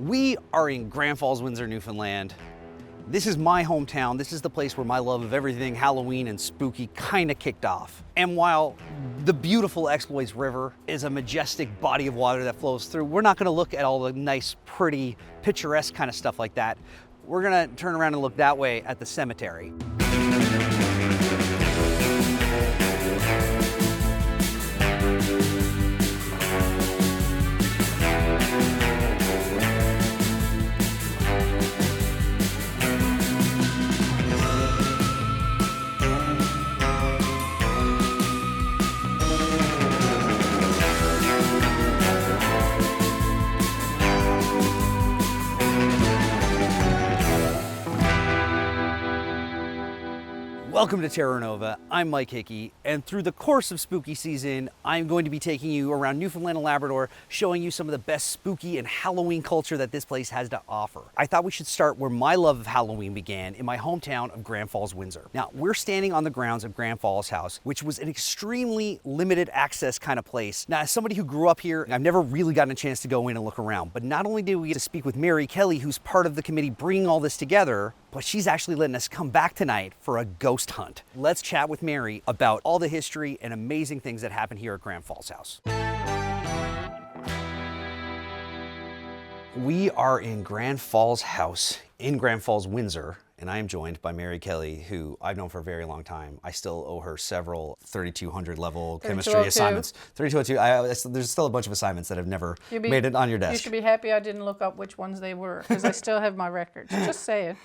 We are in Grand Falls-Windsor, Newfoundland. This is my hometown. This is the place where my love of everything Halloween and spooky kind of kicked off. And while the beautiful Exploits River is a majestic body of water that flows through, we're not gonna look at all the nice, pretty, picturesque kind of stuff like that. We're gonna turn around and look that way at the cemetery. Welcome to Terra Nova. I'm Mike Hickey, and through the course of spooky season, I'm going to be taking you around Newfoundland and Labrador, showing you some of the best spooky and Halloween culture that this place has to offer. I thought we should start where my love of Halloween began, in my hometown of Grand Falls-Windsor. Now, we're standing on the grounds of Grand Falls House, which was an extremely limited access kind of place. Now, as somebody who grew up here, I've never really gotten a chance to go in and look around, but not only did we get to speak with Mary Kelly, who's part of the committee bringing all this together, but she's actually letting us come back tonight for a ghost hunt. Let's chat with Mary about all the history and amazing things that happen here at Grand Falls House. We are in Grand Falls House in Grand Falls-Windsor, and I am joined by Mary Kelly, who I've known for a very long time. I still owe her several 3200 level chemistry assignments. 3202, there's still a bunch of assignments that have never made it on your desk. You should be happy I didn't look up which ones they were, because I still have my records. Just saying.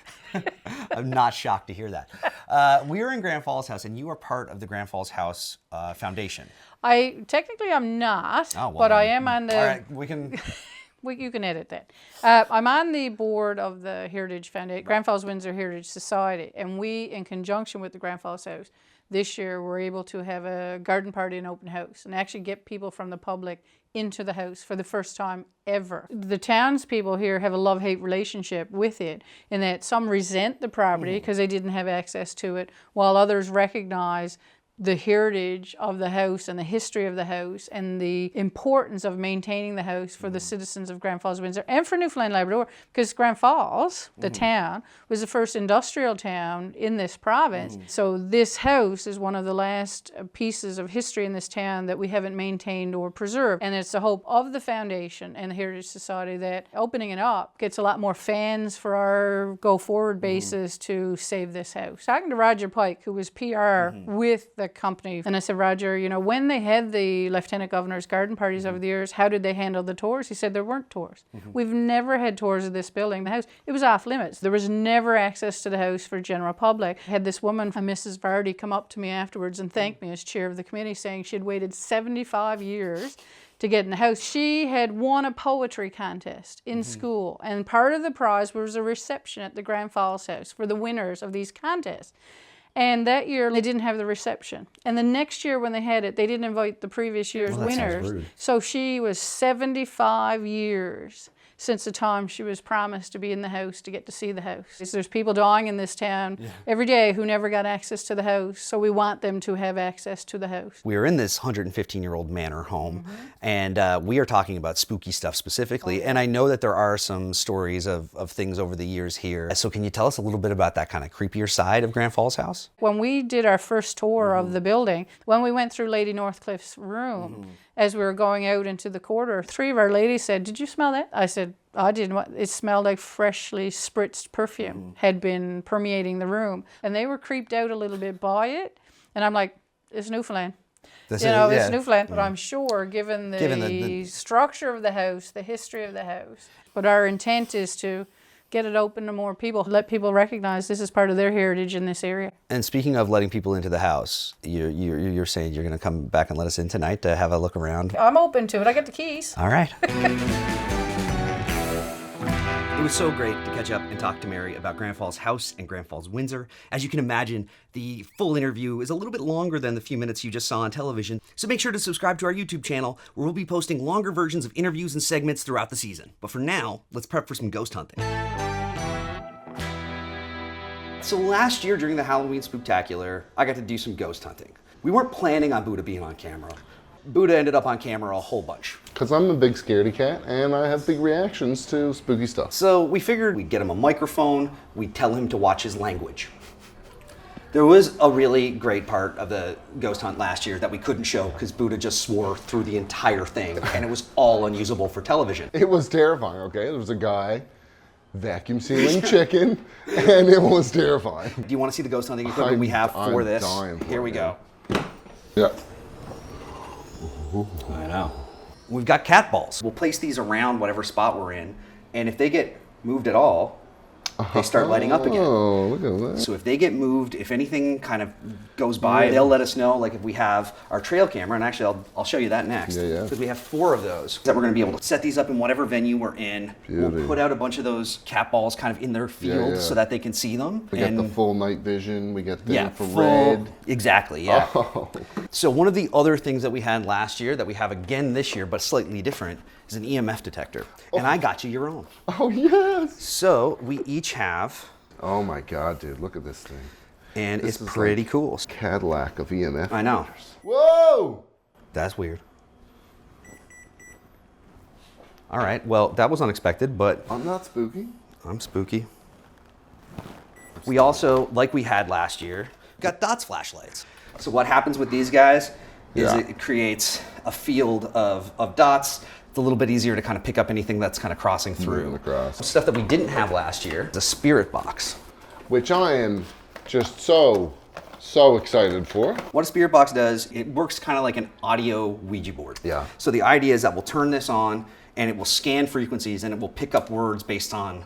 I'm not shocked to hear that. We are in Grand Falls House, and you are part of the Grand Falls House Foundation. Technically I'm not, but I am on the... All right, we can... You can edit that. I'm on the board of the Heritage Foundation, Grand Falls-Windsor Heritage Society, and we, in conjunction with the Grand Falls House, this year were able to have a garden party and open house and actually get people from the public into the house for the first time ever. The townspeople here have a love-hate relationship with it, in that some resent the property because they didn't have access to it, while others recognize the heritage of the house and the history of the house and the importance of maintaining the house for the citizens of Grand Falls-Windsor and for Newfoundland and Labrador, because Grand Falls, the town, was the first industrial town in this province. So this house is one of the last pieces of history in this town that we haven't maintained or preserved. And it's the hope of the foundation and the Heritage Society that opening it up gets a lot more fans for our go-forward basis to save this house. Talking to Roger Pike, who was PR with the company, and I said, Roger, you know, when they had the Lieutenant Governor's garden parties over the years, how did they handle the tours? He said there weren't tours. We've never had tours of this building. The house, it was off limits. There was never access to the house for general public. I had this woman, Mrs. Vardy, come up to me afterwards and thank me as chair of the committee, saying she had waited 75 years to get in the house. She had won a poetry contest in school, and part of the prize was a reception at the Grand Falls House for the winners of these contests. And that year, they didn't have the reception. And the next year when they had it, they didn't invite the previous year's winners. So she was 75 years since the time she was promised to be in the house to get to see the house. There's people dying in this town every day who never got access to the house, so we want them to have access to the house. We are in this 115-year-old manor home, and we are talking about spooky stuff specifically, and I know that there are some stories of things over the years here. So can you tell us a little bit about that kind of creepier side of Grand Falls House? When we did our first tour of the building, when we went through Lady Northcliffe's room, as we were going out into the corridor, three of our ladies said, "Did you smell that?" I said, "I didn't." It smelled like freshly spritzed perfume had been permeating the room. And they were creeped out a little bit by it. And I'm like, it's Newfoundland. It's Newfoundland. But I'm sure, given the structure of the house, the history of the house, but our intent is to get it open to more people, let people recognize this is part of their heritage in this area. And speaking of letting people into the house, you're saying you're going to come back and let us in tonight to have a look around? I'm open to it. I got the keys. All right. It was so great to catch up and talk to Mary about Grand Falls House and Grand Falls-Windsor. As you can imagine, the full interview is a little bit longer than the few minutes you just saw on television, so make sure to subscribe to our YouTube channel, where we'll be posting longer versions of interviews and segments throughout the season. But for now, let's prep for some ghost hunting. So last year during the Halloween Spooktacular, I got to do some ghost hunting. We weren't planning on Buddha being on camera. Buddha ended up on camera a whole bunch. Because I'm a big scaredy cat, and I have big reactions to spooky stuff. So we figured we'd get him a microphone, we'd tell him to watch his language. There was a really great part of the ghost hunt last year that we couldn't show because Buddha just swore through the entire thing, and it was all unusable for television. It was terrifying, okay? There was a guy vacuum sealing chicken, and it was terrifying. Do you want to see the ghost hunting equipment we have for I'm this? dying for Here it, we go. Yeah. I know. We've got cat balls. We'll place these around whatever spot we're in, and if they get moved at all, they start lighting up again. Oh, look at that. So if they get moved, if anything kind of goes by, they'll let us know. Like if we have our trail camera, and actually I'll show you that next. Yeah. Because we have 4 of those that we're going to be able to set these up in whatever venue we're in. Beauty. We'll put out a bunch of those cat balls kind of in their field so that they can see them. We got the full night vision. We got the infrared. Full, exactly, yeah. Oh. So one of the other things that we had last year that we have again this year, but slightly different, is an EMF detector. And I got you your own. Oh, yes. So we each have... Oh my God, dude, look at this thing. And This it's is pretty like cool. Cadillac of EMF. I know. Whoa! That's weird. All right, well, that was unexpected, but I'm not spooky. I'm spooky. We also, like we had last year, got DOTS flashlights. So what happens with these guys is it creates a field of dots. It's a little bit easier to kind of pick up anything that's kind of crossing through. Moving across. Stuff that we didn't have last year is a spirit box. Which I am just so excited for. What a spirit box does, it works kind of like an audio Ouija board. Yeah. So the idea is that we'll turn this on and it will scan frequencies and it will pick up words based on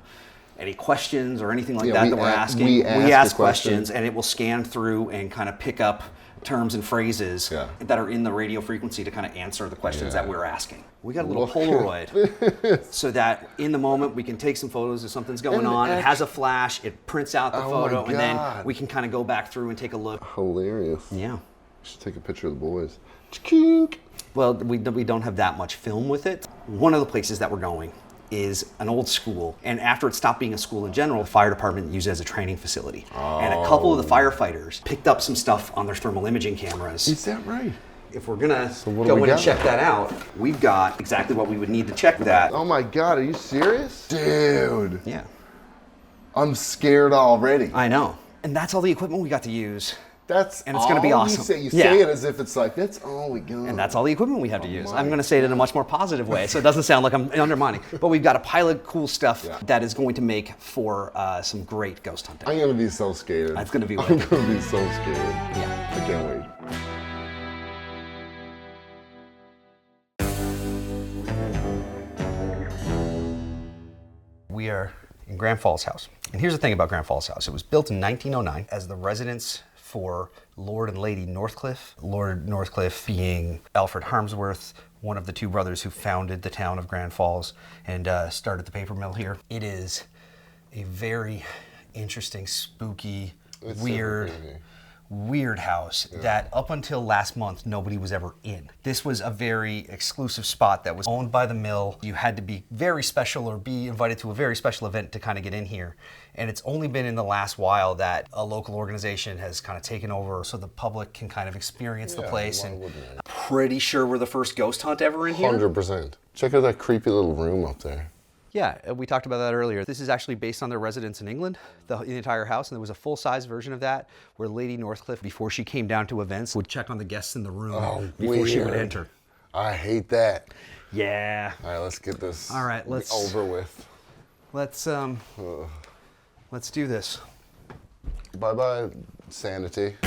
any questions or anything like that we're asking. We ask questions and it will scan through and kind of pick up terms and phrases that are in the radio frequency to kind of answer the questions that we're asking. We got a little Polaroid so that in the moment we can take some photos if something's going on. It has a flash, it prints out the photo, and then we can kind of go back through and take a look. Hilarious. Yeah. We should take a picture of the boys. Chink. Well, we don't have that much film with it. One of the places that we're going is an old school, and after it stopped being a school in general, the fire department used it as a training facility. And a couple of the firefighters picked up some stuff on their thermal imaging cameras. Is that right? If we're gonna go in and check that out, we've got exactly what we would need to check that. Oh my God, are you serious? Dude. Yeah. I'm scared already. I know. And that's all the equipment we got to use. And it's gonna be awesome. You say it as if it's like, that's all we got. And that's all the equipment we have to use. I'm gonna say it in a much more positive way, so it doesn't sound like I'm undermining. But we've got a pile of cool stuff that is going to make for some great ghost hunting. I'm gonna be so scared. It's gonna be I'm gonna be so scared. Yeah. I can't wait. We are in Grand Falls House. And here's the thing about Grand Falls House. It was built in 1909 as the residence for Lord and Lady Northcliffe. Lord Northcliffe being Alfred Harmsworth, one of the 2 brothers who founded the town of Grand Falls and started the paper mill here. It is a very interesting, spooky, weird house that up until last month nobody was ever in. This was a very exclusive spot that was owned by the mill. You had to be very special or be invited to a very special event to kind of get in here. And it's only been in the last while that a local organization has kind of taken over so the public can kind of experience the place. And I'm pretty sure we're the first ghost hunt ever in here. 100%. Check out that creepy little room up there. Yeah, we talked about that earlier. This is actually based on their residence in England, the entire house, and there was a full-size version of that where Lady Northcliffe, before she came down to events, would check on the guests in the room before she would enter. I hate that. Yeah. All right, let's get this over with. Let's do this. Bye-bye, sanity.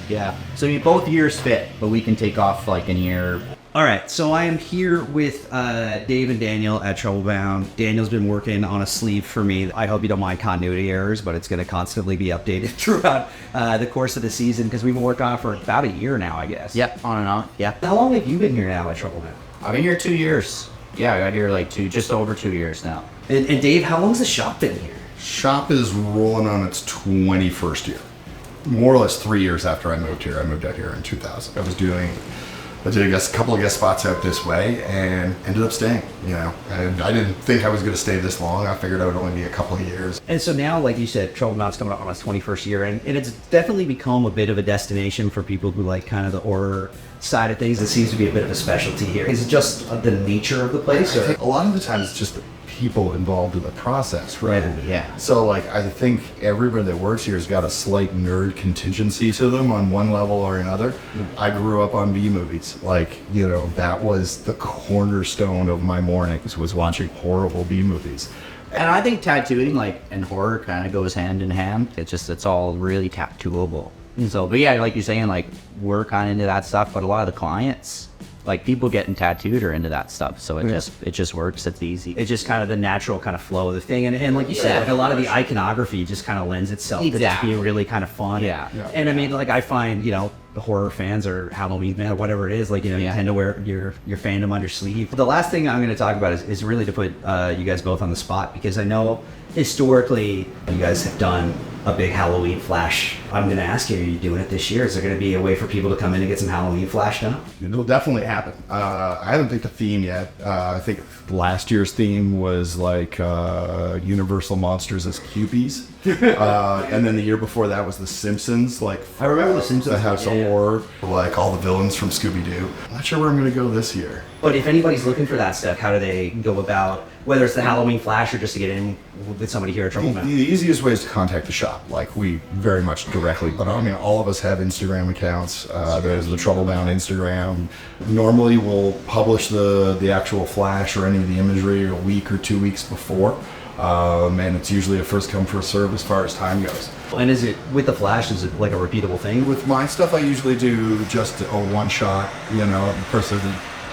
Yeah, so both years fit, but we can take off like an year. All right, so I am here with Dave and Daniel at Troublebound. Daniel's been working on a sleeve for me. I hope you don't mind continuity errors, but it's going to constantly be updated throughout the course of the season because we've been working on it for about a year now, I guess. Yep, on and on, yeah. How long have you been here now at Troublebound? I've been here 2 years. Yeah, I got here like just over 2 years now. And Dave, how long's the shop been here? Shop is rolling on its 21st year. More or less 3 years after I moved here. I moved out here in 2000. I did a couple of guest spots out this way and ended up staying. you know, and I didn't think I was going to stay this long. I figured I would only be a couple of years. And so now, like you said, Trouble Mountain's coming up on its 21st year, and it's definitely become a bit of a destination for people who like kind of the horror side of things. It seems to be a bit of a specialty here. Is it just the nature of the place? Or? A lot of the times it's just the people involved in the process, right? Yeah. So like, I think everybody that works here has got a slight nerd contingency to them on one level or another. I grew up on B movies. Like, you know, that was the cornerstone of my mornings, was watching horrible B movies. And I think tattooing, like, and horror kind of goes hand in hand. It's all really tattooable. So, but yeah, like you're saying, like, we're kind of into that stuff, but a lot of the clients, like, people getting tattooed are into that stuff. So it just works. It's easy. It's just kind of the natural kind of flow of the thing. And like you said, like a lot of the iconography just kind of lends itself to just being really kind of fun. Yeah. And I mean, like I find, you know, the horror fans or Halloween man or whatever it is, like, you know, you tend to wear your fandom on your sleeve. The last thing I'm going to talk about is really to put you guys both on the spot, because I know historically you guys have done a big Halloween flash. I'm going to ask you, are you doing it this year? Is there going to be a way for people to come in and get some Halloween flash done? It'll definitely happen. I haven't picked a theme yet. I think last year's theme was like Universal Monsters as Cupies. And then the year before that was The Simpsons. Like, I remember The Simpsons. The House of Horror, like all the villains from Scooby-Doo. I'm not sure where I'm going to go this year. But if anybody's looking for that stuff, how do they go about, whether it's the Halloween flash or just to get in with somebody here at Trouble The Mountain? easiest way is to contact the shop. Like, we very much directly, but I mean, all of us have Instagram accounts. There's the Trouble Mountain Instagram. Normally we'll publish the actual flash or any of the imagery a week or 2 weeks before. And it's usually a first come first serve as far as time goes. And is it, with the flash, is it like a repeatable thing? With my stuff, I usually do just a one shot, you know, the person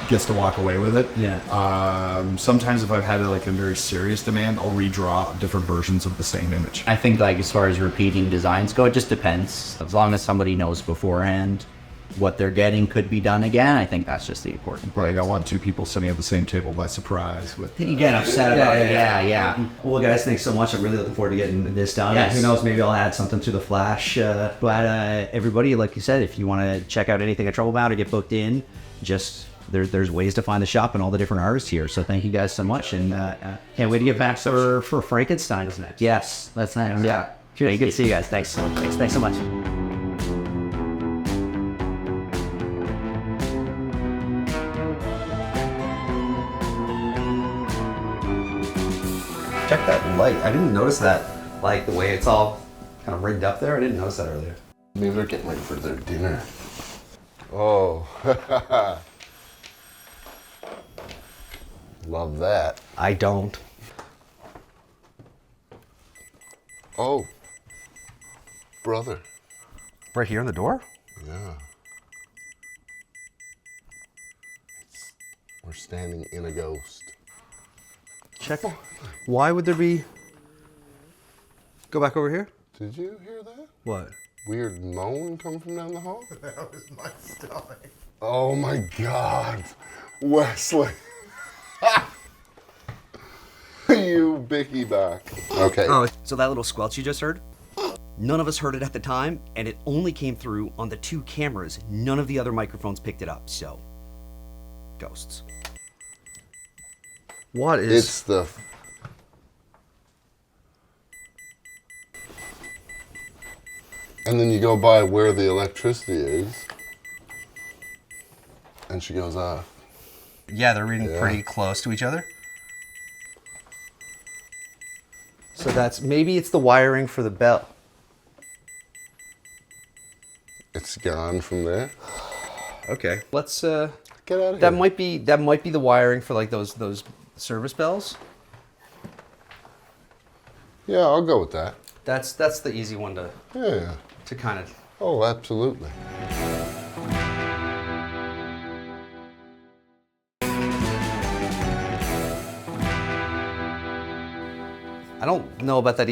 gets to walk away with it. Yeah. Sometimes if I've had like a very serious demand, I'll redraw different versions of the same image. I think, like, as far as repeating designs go, it just depends. As long as somebody knows beforehand what they're getting could be done again, I think that's just the important part. Like, I want two people sitting at the same table by surprise. With You get upset about it. Yeah. Well, guys, thanks so much. I'm really looking forward to getting this done. Yes. Who knows, maybe I'll add something to the flash. But everybody, like you said, if you want to check out anything at Trouble Mountain or get booked in, just there's ways to find the shop and all the different artists here. So thank you guys so much, and can't wait to get back for Frankenstein is next. Yes, that's nice. Yeah. Good to see you guys. Thanks so much. Check that light. I didn't notice that, like the way it's all kind of rigged up there. I didn't notice that earlier. Maybe they're getting ready for their dinner. Oh. Love that. I don't. Oh. Brother. Right here on the door? Yeah. We're standing in a ghost. Check. Why would there be? Go back over here. Did you hear that? What? Weird moan come from down the hall? that was my stomach. Oh my God. Wesley. You bicky back. Okay. Oh, so that little squelch you just heard? None of us heard it at the time, and it only came through on the 2 cameras. None of the other microphones picked it up, so ghosts. What is? It's the. And then you go by where the electricity is, and she goes off. Yeah, they're reading Yeah. pretty close to each other. So maybe it's the wiring for the bell. It's gone from there. Okay. Let's Get out of that here. might be the wiring for like those service bells. Yeah, I'll go with that. That's the easy one to Yeah. kind of. Oh, absolutely. I don't know about that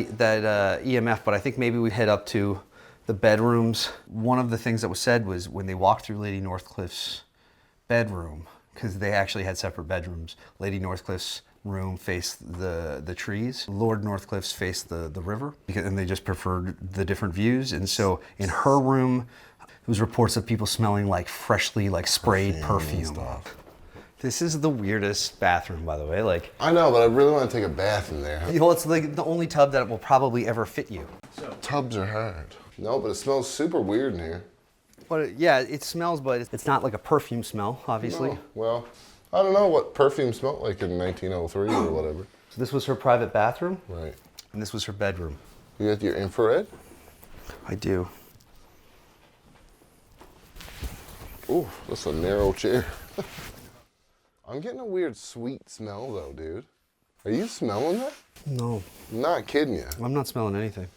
EMF, but I think maybe we head up to the bedrooms. One of the things that was said was when they walked through Lady Northcliffe's bedroom, because they actually had separate bedrooms. Lady Northcliffe's room faced the trees. Lord Northcliffe's faced the river, and they just preferred the different views. And so in her room, there was reports of people smelling like freshly sprayed perfume. This is the weirdest bathroom, by the way. Like, I know, but I really want to take a bath in there. you know, it's like the only tub that will probably ever fit you. Tubs are hard. No, but it smells super weird in here. But yeah, it smells, but it's not like a perfume smell, obviously. No, well, I don't know what perfume smelled like in 1903 or whatever. So this was her private bathroom, Right. and this was her bedroom. You got your infrared? I do. Ooh, that's a narrow chair. I'm getting a weird sweet smell though, dude. Are you smelling that? No, I'm not kidding you. I'm not smelling anything.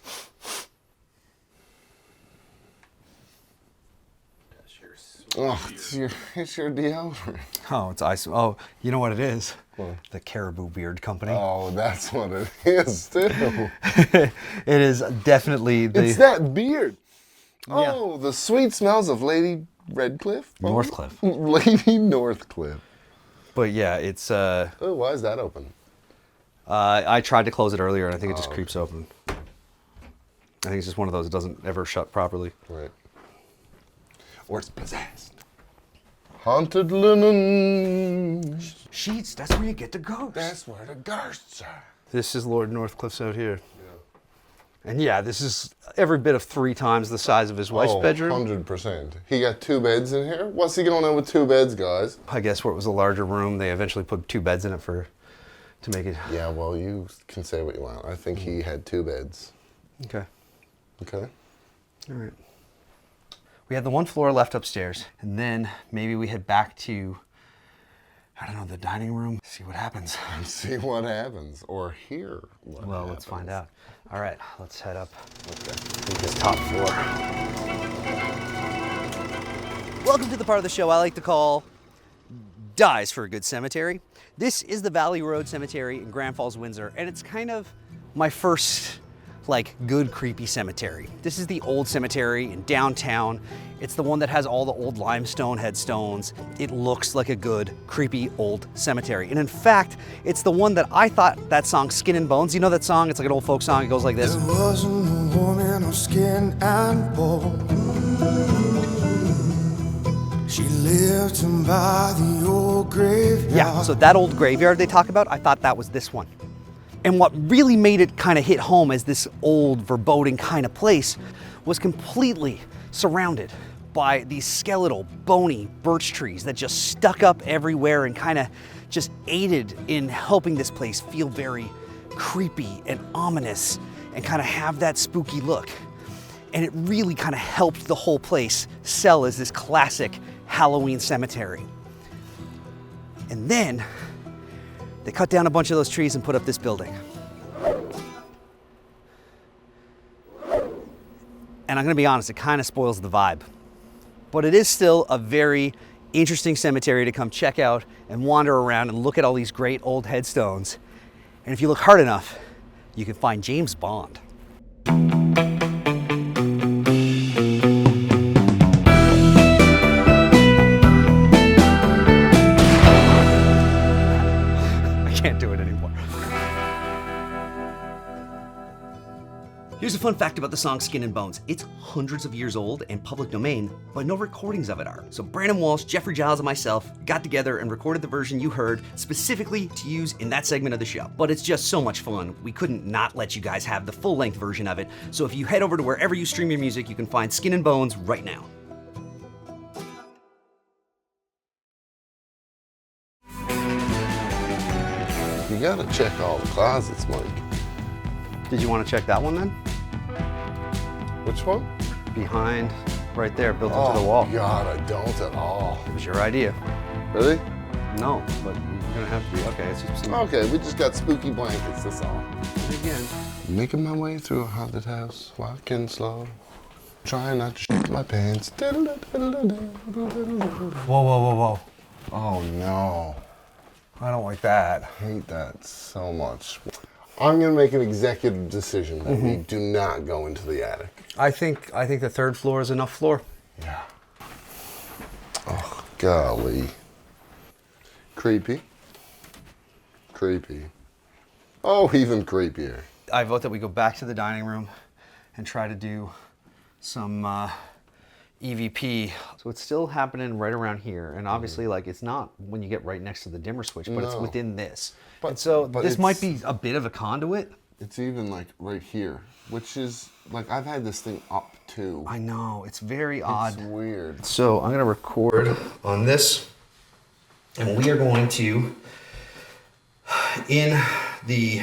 Oh, it's your deodorant. Oh, it's ice. Oh, you know what it is? What? The Caribou Beard Company. Oh, that's what it is, too. It is definitely the It's that beard. Oh, the sweet smells of Lady Redcliffe? Northcliffe. Lady Northcliffe. But yeah, it's. Oh, why is that open? I tried to close it earlier, and I think it just creeps open. I think it's just one of those. It doesn't ever shut properly. Right. Or it's possessed. Haunted linen. Sheets. That's where you get the ghosts. That's where the ghosts are. This is Lord Northcliffe's out here. And yeah, this is every bit of 3 times the size of his wife's bedroom. 100%. He got 2 beds in here? What's he going on with 2 beds, guys? I guess where it was a larger room, they eventually put 2 beds in it to make it. Yeah, well, you can say what you want. I think he had 2 beds. Okay. Okay? All right. We had the 1 floor left upstairs, and then maybe we head back to, I don't know, the dining room. See what happens. See what happens, or hear what Well, happens. let's find out. All right, let's head up Okay. to this top floor. Welcome to the part of the show I like to call Dies for a Good Cemetery. This is the Valley Road Cemetery in Grand Falls-Windsor, and it's kind of my first like good creepy cemetery. This is the old cemetery in downtown. It's the one that has all the old limestone headstones. It looks like a good creepy old cemetery. And in fact, it's the one that I thought that song Skin and Bones, you know that song? It's like an old folk song. It goes like this. There wasn't a woman of skin and bone. She lived in by the old graveyard. Yeah, so that old graveyard they talk about, I thought that was this one. And what really made it kind of hit home as this old, foreboding kind of place was completely surrounded by these skeletal, bony birch trees that just stuck up everywhere and kind of just aided in helping this place feel very creepy and ominous and kind of have that spooky look. And it really kind of helped the whole place sell as this classic Halloween cemetery. And then they cut down a bunch of those trees and put up this building. And I'm gonna be honest, it kind of spoils the vibe. But it is still a very interesting cemetery to come check out and wander around and look at all these great old headstones. And if you look hard enough, you can find James Bond. Can't do it anymore. Here's a fun fact about the song Skin and Bones. It's hundreds of years old and public domain, but no recordings of it are. So Brandon Walsh, Jeffrey Giles, and myself got together and recorded the version you heard specifically to use in that segment of the show. But it's just so much fun, we couldn't not let you guys have the full-length version of it. So if you head over to wherever you stream your music, you can find Skin and Bones right now. You gotta check all the closets, Mike. Did you want to check that one then? Which one? Behind, right there, built into the wall. God, I don't at all. It was your idea. Really? No, but you're gonna have to be. Okay, it's just Okay, we just got spooky blankets, that's all. again. Making my way through a haunted house, walking slow. Trying not to shit my pants. Whoa, whoa, whoa, whoa. Oh no. I don't like that. I hate that so much. I'm gonna make an executive decision that we do not go into the attic. I think the 3rd floor is enough floor. Yeah. Oh, golly. Creepy. Creepy. Oh, even creepier. I vote that we go back to the dining room and try to do some EVP. So it's still happening right around here. And obviously, like, it's not when you get right next to the dimmer switch, but it's No. within this. But- and so but this might it's- be a bit of a conduit. It's even like right here, which is like I've had this thing up too. I know, it's very odd. It's weird. So I'm gonna record on this, and we are going to, in the,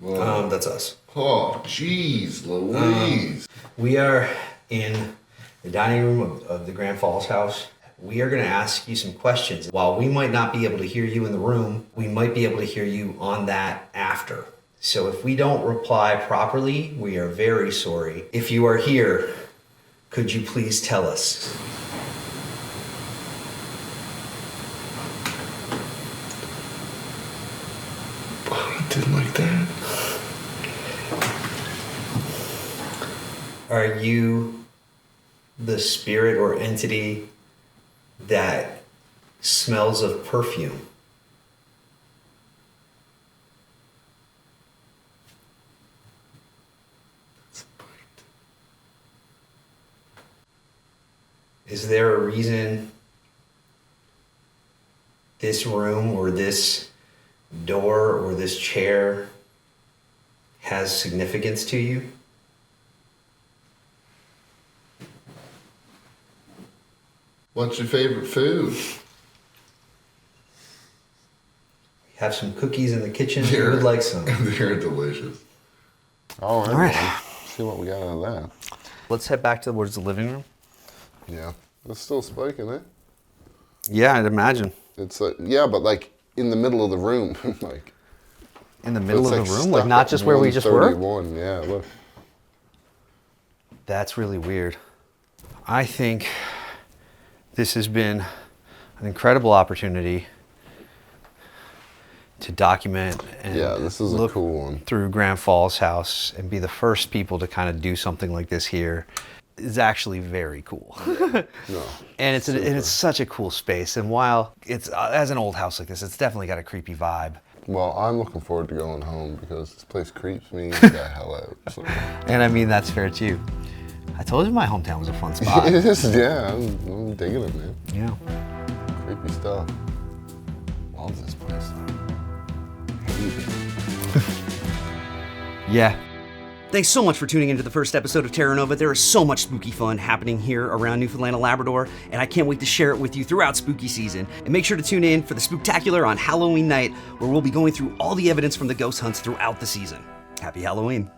that's us. Oh, jeez, Louise. We are in the dining room of the Grand Falls house. We are going to ask you some questions. While we might not be able to hear you in the room, we might be able to hear you on that after. So if we don't reply properly, we are very sorry. If you are here, could you please tell us? I didn't like that. Are you the spirit or entity that smells of perfume? Is there a reason this room or this door or this chair has significance to you? What's your favorite food? We have some cookies in the kitchen. Who would like some? They're delicious. All right. All right. Well, see what we got out of that. Let's head back towards the living room. Yeah, it's still spiking it. Yeah, I'd imagine. It's like, yeah, but like in the middle of the room, like In the middle it's of the room, stuck like not at just where we just were? 131. Yeah, look. That's really weird. I think this has been an incredible opportunity to document and Yeah, this is a look cool one. through Grand Falls house and be the first people to kind of do something like this here. Is actually very cool. No. And it's such a cool space. And while it's as an old house like this, it's definitely got a creepy vibe. Well, I'm looking forward to going home because this place creeps me the hell out. So. And I mean, that's fair too. I told you my hometown was a fun spot. It is, yeah. I'm digging it, man. Yeah. Creepy stuff. Love this place. Yeah. Thanks so much for tuning into the first episode of Terra Nova. There is so much spooky fun happening here around Newfoundland and Labrador, and I can't wait to share it with you throughout spooky season. And make sure to tune in for the Spooktacular on Halloween night, where we'll be going through all the evidence from the ghost hunts throughout the season. Happy Halloween.